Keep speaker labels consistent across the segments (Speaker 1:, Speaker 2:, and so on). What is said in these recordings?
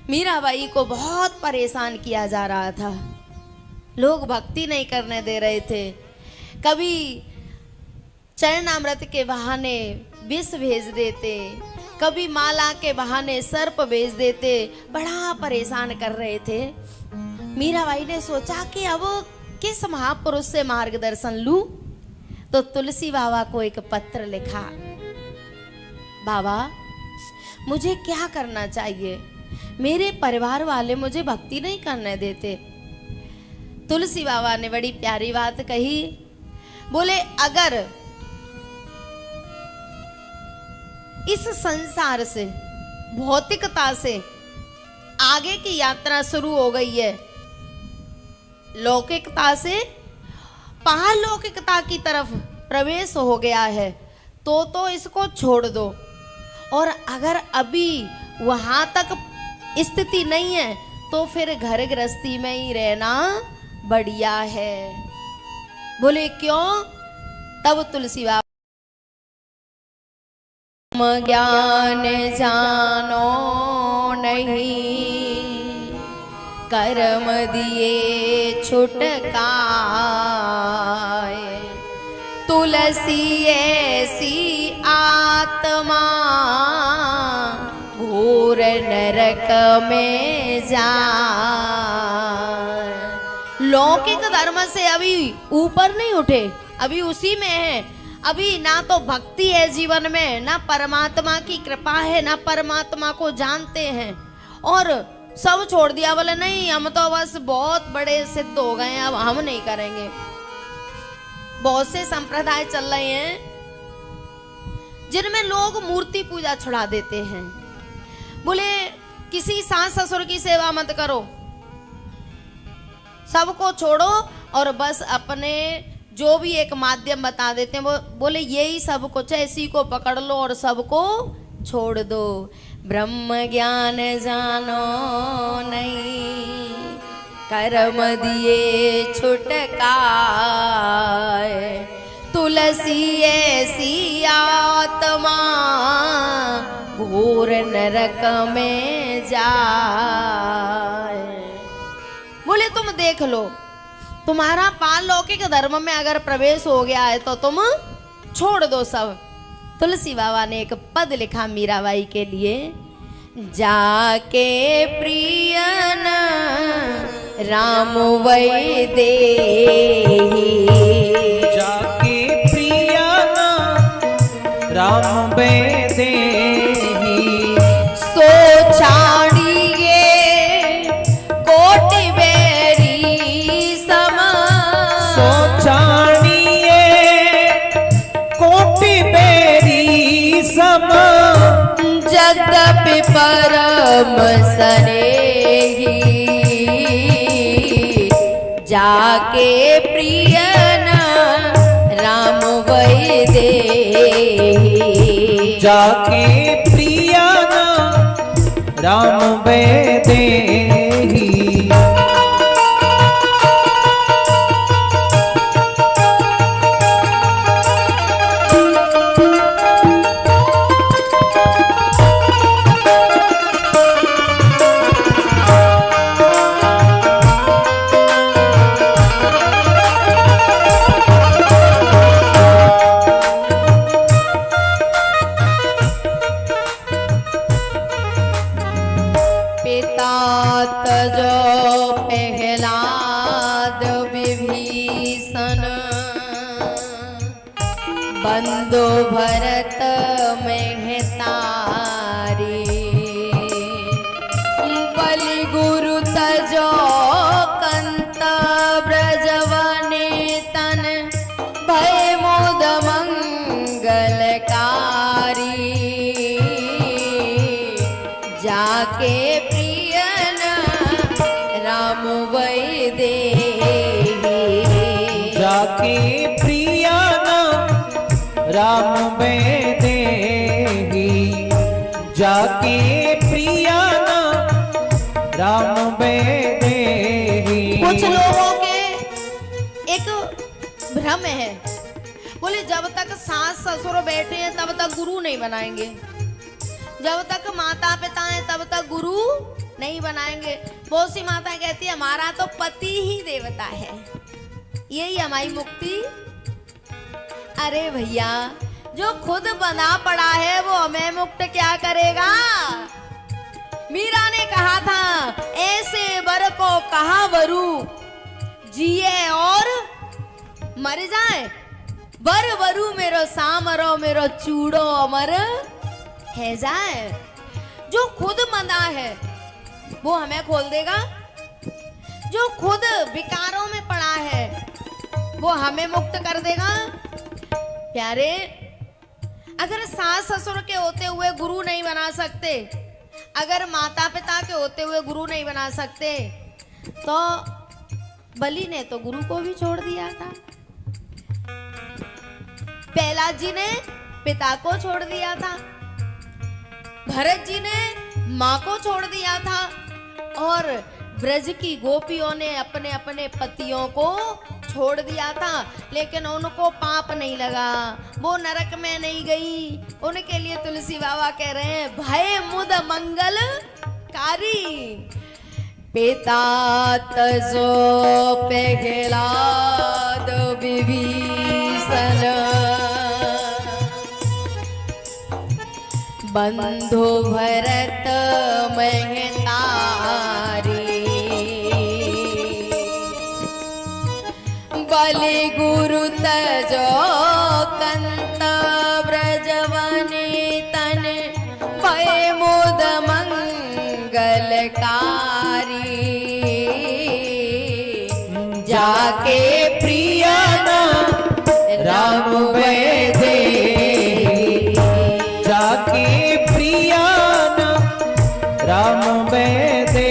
Speaker 1: मीराबाई को बहुत परेशान किया जा रहा था। लोग भक्ति नहीं करने दे रहे थे। कभी चरणामृत के बहाने विष भेज देते, कभी माला के बहाने सर्प भेज देते, बड़ा परेशान कर रहे थे। मीराबाई ने सोचा कि अब किस महापुरुष से मार्गदर्शन लूं, तो तुलसी बाबा को एक पत्र लिखा। बाबा, मुझे क्या करना चाहिए? मेरे परिवार वाले मुझे भक्ति नहीं करने देते। तुलसी बाबा ने बड़ी प्यारी बात कही। बोले, अगर इस संसार से, भौतिकता से आगे की यात्रा शुरू हो गई है, लौकिकता से पारलौकिकता की तरफ प्रवेश हो गया है, तो इसको छोड़ दो। और अगर अभी वहां तक स्थिति नहीं है तो फिर घर गृहस्थी में ही रहना बढ़िया है। बोले, क्यों? तब तुलसी बाबा, ज्ञान जानो नहीं, कर्म दिए छुटकाए, तुलसी ऐसी आत्मा घोर नरक में जाए। लौकिक धर्म से अभी ऊपर नहीं उठे, अभी उसी में है। अभी ना तो भक्ति है जीवन में, ना परमात्मा की कृपा है, ना परमात्मा को जानते हैं, और सब छोड़ दिया। बोले, नहीं, हम तो बस बहुत बड़े सिद्ध हो गए हैं, अब हम नहीं करेंगे। बहुत से संप्रदाय चल रहे हैं जिनमें लोग मूर्ति पूजा छुड़ा देते हैं। बोले, किसी सास ससुर की सेवा मत करो, सबको छोड़ो और बस अपने जो भी एक माध्यम बता देते हैं, वो बोले यही सब कुछ है, इसी को पकड़ लो और सबको छोड़ दो। ब्रह्म ज्ञान जानो नहीं, कर्म दिए छुटकाए, तुलसी ऐसी आत्मा घोर नरक में जाए। बोले, तुम देख लो, तुम्हारा पारलौकिक धर्म में अगर प्रवेश हो गया है तो तुम छोड़ दो सब। तुलसी बाबा ने एक पद लिखा मीराबाई के लिए। जाके प्रियन राम वै देहि,
Speaker 2: जाके प्रियन राम वै देहि,
Speaker 1: सो छाड़िए कोटि बैरी सम,
Speaker 2: सो छाड़िए कोटि बैरी सम,
Speaker 1: जगदपि परम सनेही, जाके प्रियन राम वै देहि,
Speaker 2: जाके प्रियन राम वै देहि।
Speaker 1: बंधु भरत महतारी, बलि गुरु तजो कंत ब्रजवने तन, भय मोद मंगलकारी, जाके प्रियन राम वै देहि,
Speaker 2: जाके राम वै देहि, जाके प्रियन राम वै देहि।
Speaker 1: कुछ लोगों के एक भ्रम है, बोले जब तक सास ससुर बैठे हैं तब तक गुरु नहीं बनाएंगे, जब तक माता पिता हैं तब तक गुरु नहीं बनाएंगे। बहुत सी माता कहती है हमारा तो पति ही देवता है, यही हमारी मुक्ति। अरे भैया, जो खुद बना पड़ा है वो हमें मुक्त क्या करेगा। मीरा ने कहा था ऐसे वर को कहा वरु, जिए और मर जाए। वर वरु मेरो सामरो, मेरो चूड़ो अमर है जाए। जो खुद बंधा है वो हमें खोल देगा, जो खुद विकारों में पड़ा है वो हमें मुक्त कर देगा। प्यारे, अगर सास ससुर के होते हुए गुरु नहीं बना सकते, अगर माता पिता के होते हुए गुरु नहीं बना सकते, तो बलि ने तो गुरु को भी छोड़ दिया था, प्रहलाद जी ने पिता को छोड़ दिया था, भरत जी ने माँ को छोड़ दिया था, और ब्रज की गोपियों ने अपने अपने पतियों को छोड़ दिया था। लेकिन उनको पाप नहीं लगा, वो नरक में नहीं गई। उनके लिए तुलसी बाबा कह रहे हैं भय मुद मंगल कारी। पिता तजो प्रहलाद विभीषण, बंधु भरत महतारी। बलि गुरु तजो कंत ब्रजवने तन, भय मुद मंगलकारी।
Speaker 2: जाके प्रिया ना राम वैदे, जाके प्रिया ना राम वैदे।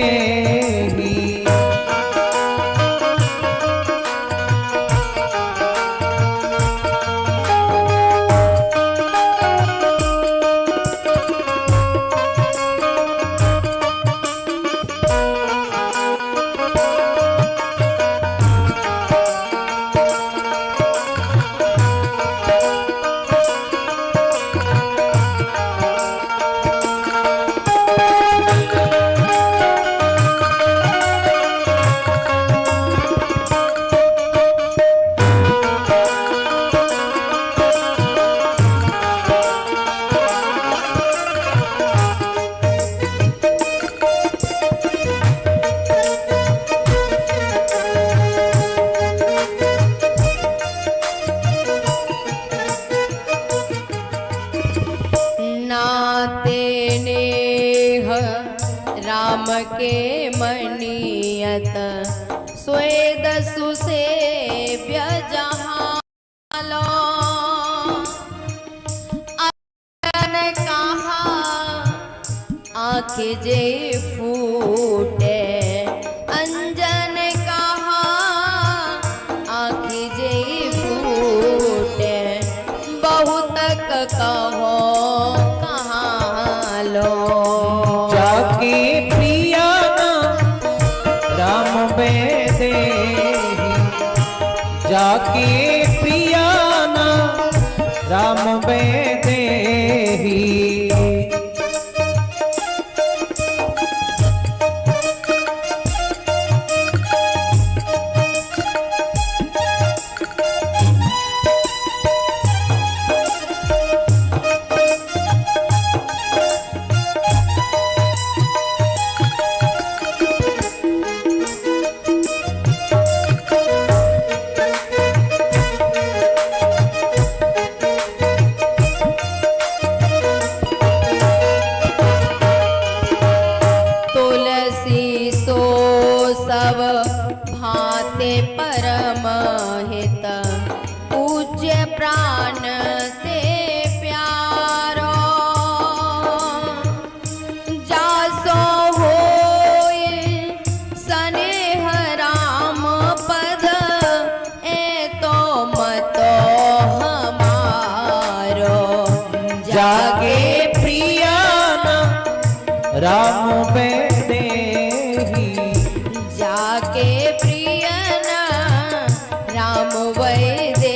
Speaker 1: राम के मनियत स्वेद सुसेव्य जहालो। अन कहा आँखें जे फूटे, अंजन कहा आँखें जे फूटे। बहुत कहो कहाँ लो,
Speaker 2: जाके प्रिया ना राम वैदे, जाके प्रिया ना राम वैदे।
Speaker 1: सब भाते परम हित, पूज्य प्राण ते प्यारो। जासो होए स्नेह राम पद, ए तो मतो हमारो।
Speaker 2: जागे प्रिया ना राम वैदे,
Speaker 1: जाके प्रियन राम वैदे।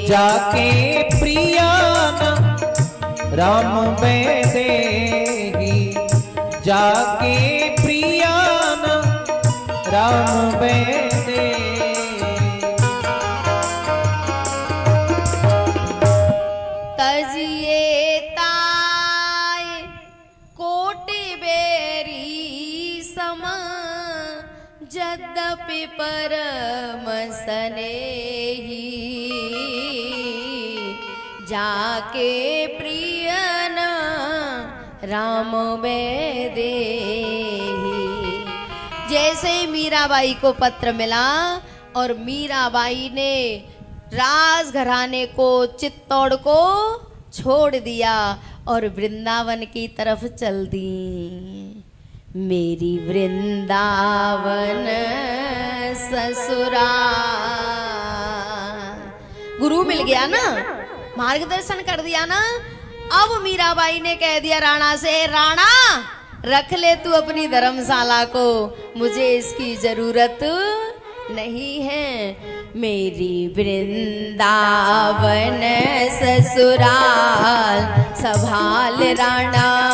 Speaker 2: जाके प्रिया ना राम वैदे, जागे प्रिया ना राम बेदे।
Speaker 1: तजिए ताय कोटि बेरी सम यद्यपि परम स्नेही जाके प्रिय न राम बेदे। जैसे मीराबाई को पत्र मिला और मीराबाई ने राजघराने को चित्तौड़ को छोड़ दिया और वृंदावन की तरफ चल दी। मेरी वृंदावन ससुराल। गुरु मिल गया ना, मार्गदर्शन कर दिया ना। अब मीराबाई ने कह दिया राणा से, राणा रख ले तू अपनी धर्मशाला को, मुझे इसकी जरूरत नहीं है। मेरी वृंदावन ससुराल संभाल राणा